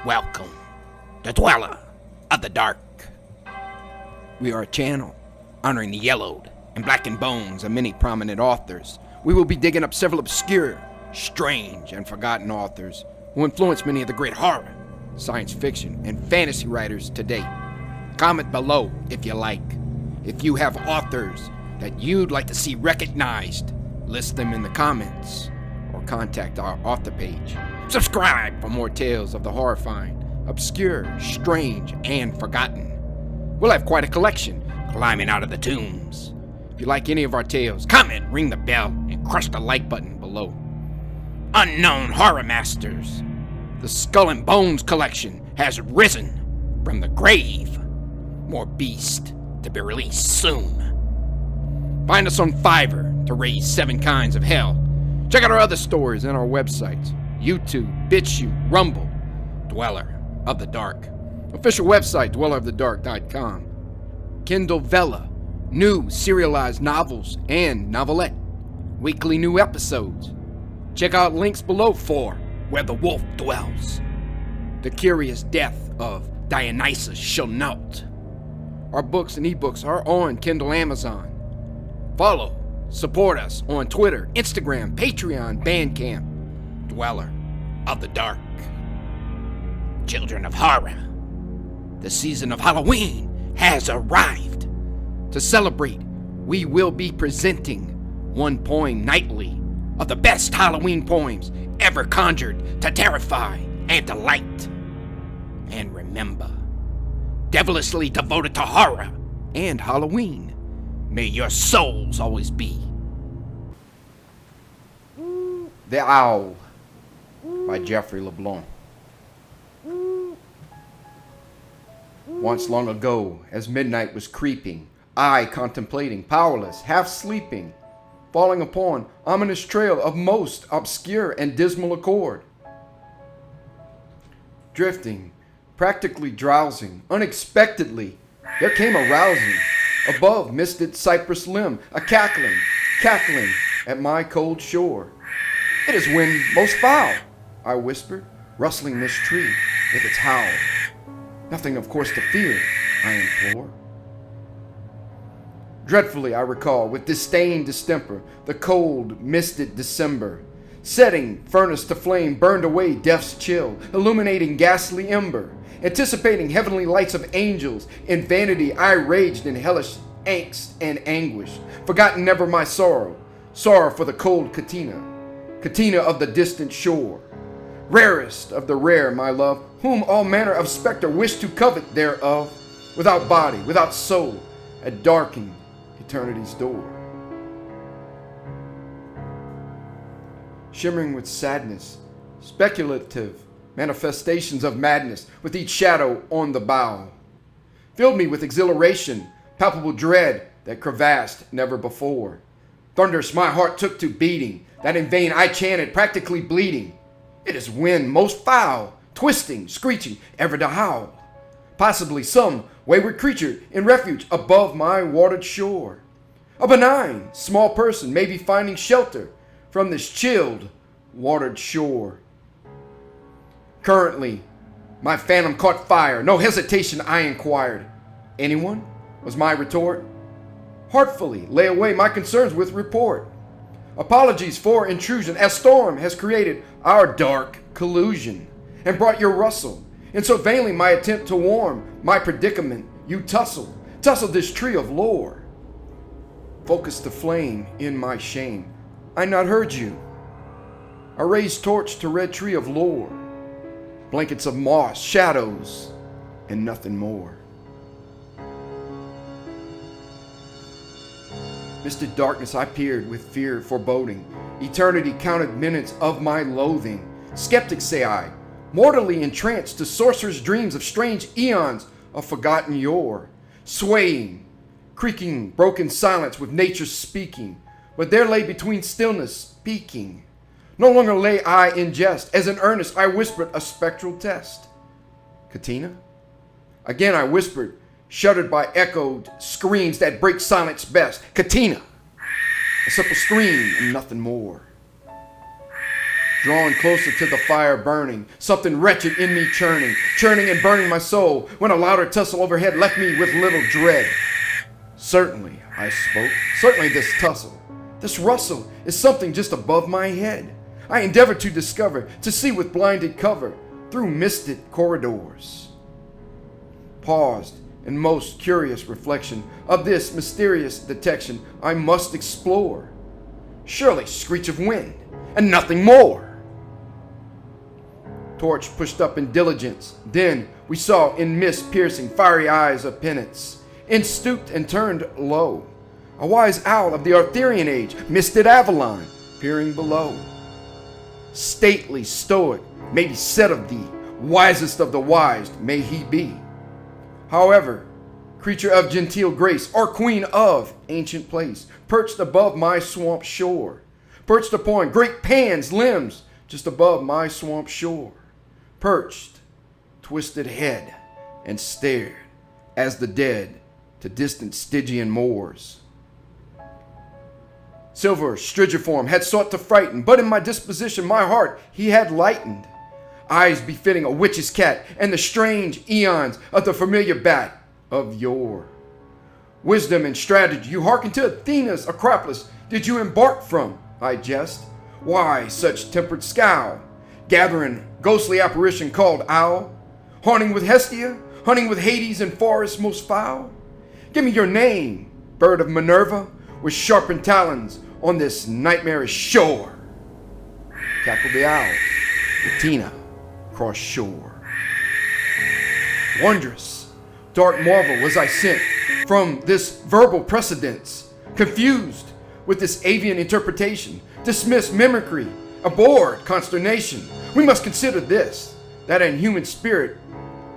Welcome, the Dweller of the Dark. We are a channel honoring the yellowed and blackened bones of many prominent authors. We will be digging up several obscure, strange, and forgotten authors who influenced many of the great horror, science fiction, and fantasy writers today. Comment below if you like. If you have authors that you'd like to see recognized, list them in the comments or contact our author page. Subscribe for more tales of the horrifying, obscure, strange, and forgotten. We'll have quite a collection climbing out of the tombs. If you like any of our tales, comment, ring the bell, and crush the like button below. Unknown Horror Masters. The Skull and Bones collection has risen from the grave. More beast to be released soon. Find us on FIVERR to raise 7 kinds of hell. Check out our other stories and our websites. YouTube, BitChute, Rumble, Dweller of the Dark. Official website, dwellerofthedark.com. Kindle Vella, new serialized novels and novelette. Weekly new episodes. Check out links below for Where the Wolf Dwells. The Curious Death of Dionysus Shall Not. Our books and ebooks are on Kindle Amazon. Follow, support us on Twitter, Instagram, Patreon, Bandcamp. Dweller of the Dark. Children of horror, the season of Halloween has arrived. To celebrate, we will be presenting one poem nightly of the best Halloween poems ever conjured to terrify and delight. And remember, devilishly devoted to horror and Halloween, may your souls always be. The Owl by Jeffrey LeBlanc. Once long ago, as midnight was creeping, I contemplating, powerless, half sleeping, falling upon ominous trail of most obscure and dismal accord. Drifting, practically drowsing, unexpectedly, there came a rousing, above misted cypress limb, a cackling at my cold shore. It is wind most foul, I whispered, rustling this tree with its howl. Nothing, of course, to fear, I implore. Dreadfully I recall, with disdain distemper, the cold, misted December. Setting furnace to flame burned away death's chill, illuminating ghastly ember. Anticipating heavenly lights of angels, in vanity I raged in hellish angst and anguish, forgotten never my sorrow for the cold Katina of the distant shore. Rarest of the rare, my love, whom all manner of spectre wish to covet thereof, without body, without soul, at darkened eternity's door. Shimmering with sadness, speculative manifestations of madness, with each shadow on the bough, filled me with exhilaration, palpable dread that crevassed never before. Thunderous my heart took to beating, that in vain I chanted, practically bleeding. It is wind most foul, twisting, screeching, ever to howl. Possibly some wayward creature in refuge above my watered shore. A benign, small person may be finding shelter from this chilled, watered shore. Currently, my phantom caught fire. No hesitation, I inquired. Anyone? Was my retort. Heartfully lay away my concerns with report. Apologies for intrusion, as storm has created our dark collusion and brought your rustle. And so vainly my attempt to warm my predicament, you tussled this tree of lore. Focused the flame in my shame. I not heard you. I raised torch to red tree of lore. Blankets of moss, shadows, and nothing more. Misted darkness I peered with fear foreboding. Eternity counted minutes of my loathing. Skeptics say I, mortally entranced to sorcerers' dreams of strange eons of forgotten yore. Swaying, creaking, broken silence with nature speaking. But there lay between stillness speaking. No longer lay I in jest, as in earnest I whispered a spectral test. Katina? Again I whispered, shuddered by echoed screams that break silence best. Katina! A simple scream and nothing more. Drawing closer to the fire burning, something wretched in me churning and burning my soul, when a louder tussle overhead left me with little dread. Certainly, I spoke, certainly this tussle, this rustle is something just above my head. I endeavor to discover, to see with blinded cover, through misted corridors. Paused in most curious reflection of this mysterious detection I must explore. Surely screech of wind, and nothing more. Torch pushed up in diligence, then we saw in mist piercing fiery eyes of penance, in stooped and turned low, a wise owl of the Arthurian age, misted Avalon, peering below. Stately, stoic, may be said of thee, wisest of the wise may he be. However, creature of genteel grace, or queen of ancient place, perched above my swamp shore, perched upon great Pan's limbs, just above my swamp shore, perched, twisted head, and stared, as the dead, to distant Stygian moors. Silver strigiform had sought to frighten, but in my disposition my heart he had lightened. Eyes befitting a witch's cat, and the strange eons of the familiar bat of yore. Wisdom and strategy, you hearken to Athena's Acropolis, did you embark from, I jest? Why such tempered scowl, gathering ghostly apparition called owl, haunting with Hestia, hunting with Hades and forests most foul? Give me your name, bird of Minerva, with sharpened talons on this nightmarish shore. Cackled the owl, Athena, cross shore. Wondrous, dark marvel was I sent from this verbal precedence, confused with this avian interpretation, dismissed mimicry, abhorred consternation. We must consider this, that in human spirit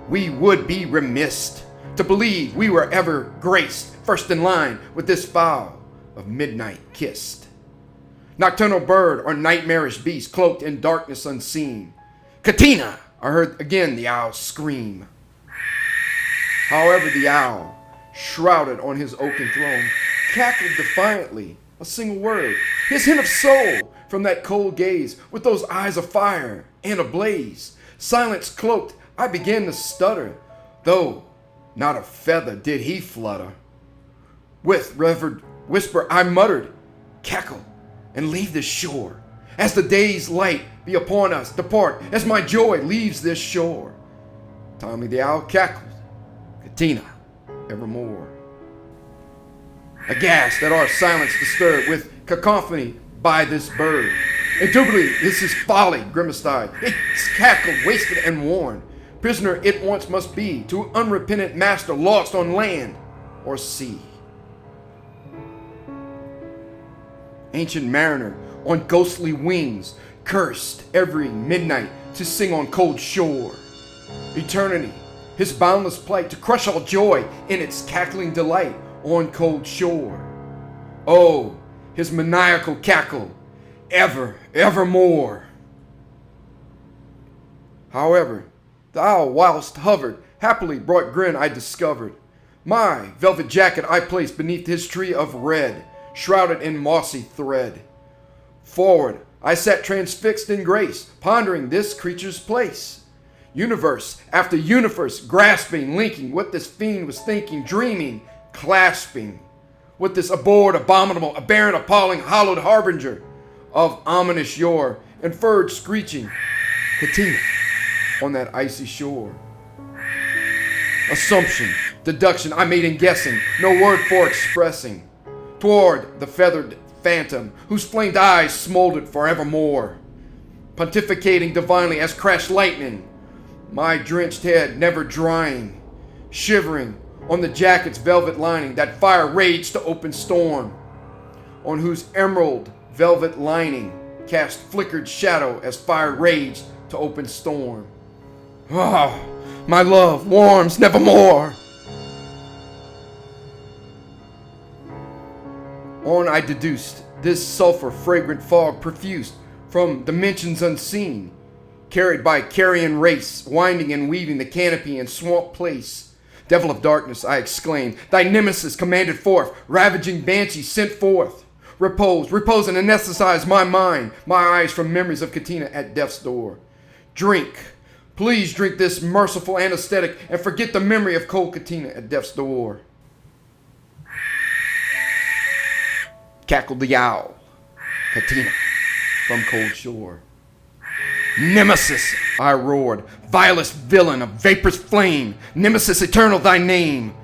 we would be remiss to believe we were ever graced first in line with this fowl of midnight kissed. Nocturnal bird or nightmarish beast cloaked in darkness unseen. Katina! I heard again the owl scream. However, the owl, shrouded on his oaken throne, cackled defiantly, a single word, his hint of soul from that cold gaze, with those eyes of fire and ablaze. Silence cloaked, I began to stutter, though not a feather did he flutter. With revered whisper I muttered, cackle and leave this shore. As the day's light be upon us, depart as my joy leaves this shore. Tommy the owl cackled, Katina evermore. Aghast at our silence disturbed with cacophony by this bird. Indubitably this is folly, grimaced I. It's cackled, wasted and worn. Prisoner it once must be to unrepentant master lost on land or sea. Ancient mariner on ghostly wings, cursed every midnight to sing on cold shore. Eternity, his boundless plight to crush all joy in its cackling delight on cold shore. Oh, his maniacal cackle, ever, evermore. However, the owl whilst hovered, happily brought grin I discovered. My velvet jacket I placed beneath his tree of red, shrouded in mossy thread. Forward, I sat transfixed in grace, pondering this creature's place. Universe after universe, grasping, linking what this fiend was thinking, dreaming, clasping. What this abhorred, abominable, aberrant, appalling, hallowed harbinger of ominous yore, inferred screeching, Katina on that icy shore. Assumption, deduction I made in guessing, no word for expressing. Toward the feathered phantom whose flamed eyes smoldered forevermore, pontificating divinely as crashed lightning, my drenched head never drying, shivering on the jacket's velvet lining that fire raged to open storm, on whose emerald velvet lining cast flickered shadow as fire raged to open storm. Ah, my love warms nevermore. On I deduced this sulfur fragrant fog profused from dimensions unseen, carried by carrion race, winding and weaving the canopy and swamp place. Devil of darkness, I exclaimed, thy nemesis commanded forth, ravaging banshee sent forth. repose and anesthetize my mind, my eyes from memories of Katina at death's door. Drink, please drink this merciful anesthetic and forget the memory of cold Katina at death's door. Cackled the owl, Katina from cold shore. Nemesis, I roared, vilest villain of vaporous flame, Nemesis eternal thy name.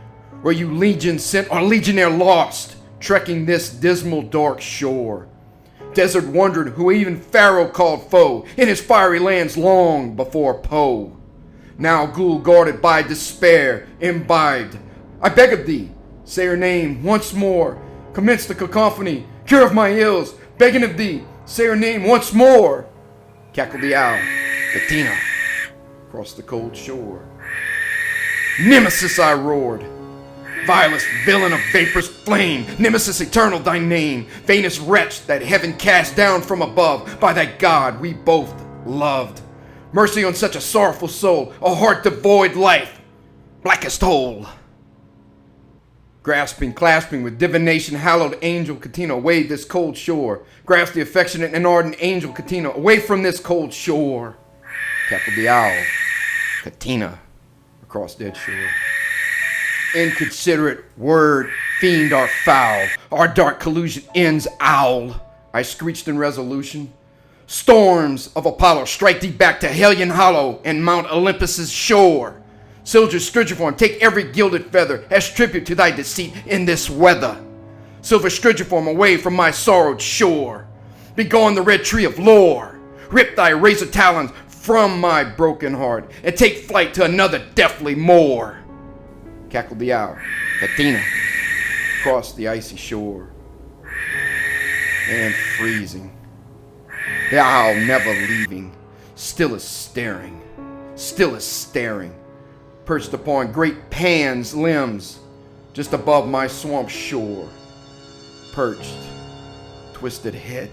Were you legion sent or legionnaire lost, trekking this dismal dark shore? Desert wandered who even Pharaoh called foe, in his fiery lands long before Poe. Now ghoul guarded by despair, imbibed, I beg of thee, say her name once more. Commence the cacophony, cure of my ills, begging of thee, say her name once more. Cackled the owl, Katina, across the cold shore. Nemesis, I roared, vilest villain of vaporous flame, Nemesis eternal thy name, vainest wretch that heaven cast down from above by that God we both loved. Mercy on such a sorrowful soul, a heart devoid life, blackest hole. Grasping, clasping with divination, hallowed angel Katina away this cold shore. Grasp the affectionate and ardent angel Katina away from this cold shore. Cackled the owl, Katina, across dead shore. Inconsiderate word, fiend art foul. Our dark collusion ends, owl. I screeched in resolution. Storms of Apollo, strike thee back to Hellion Hollow and Mount Olympus's shore. Silver Strigiform, take every gilded feather as tribute to thy deceit in this weather. Silver Strigiform, away from my sorrowed shore. Begone the red tree of lore. Rip thy razor talons from my broken heart and take flight to another deathly moor. Cackled the owl, Katina, across the icy shore. And freezing, the owl never leaving, still is staring, perched upon great Pan's limbs, just above my swamp shore. Perched, twisted head,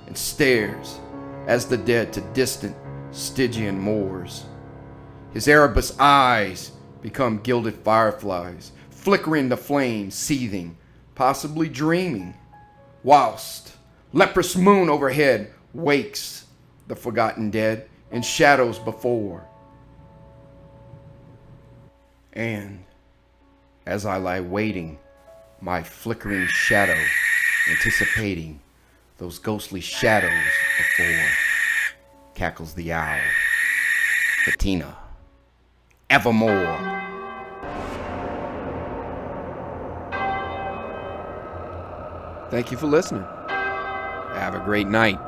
and stares as the dead to distant Stygian moors. His Erebus eyes become gilded fireflies, flickering the flames, seething, possibly dreaming, whilst leprous moon overhead wakes the forgotten dead in shadows before. And as I lie waiting, my flickering shadow anticipating those ghostly shadows before, cackles the owl, Katina, evermore. Thank you for listening. Have a great night.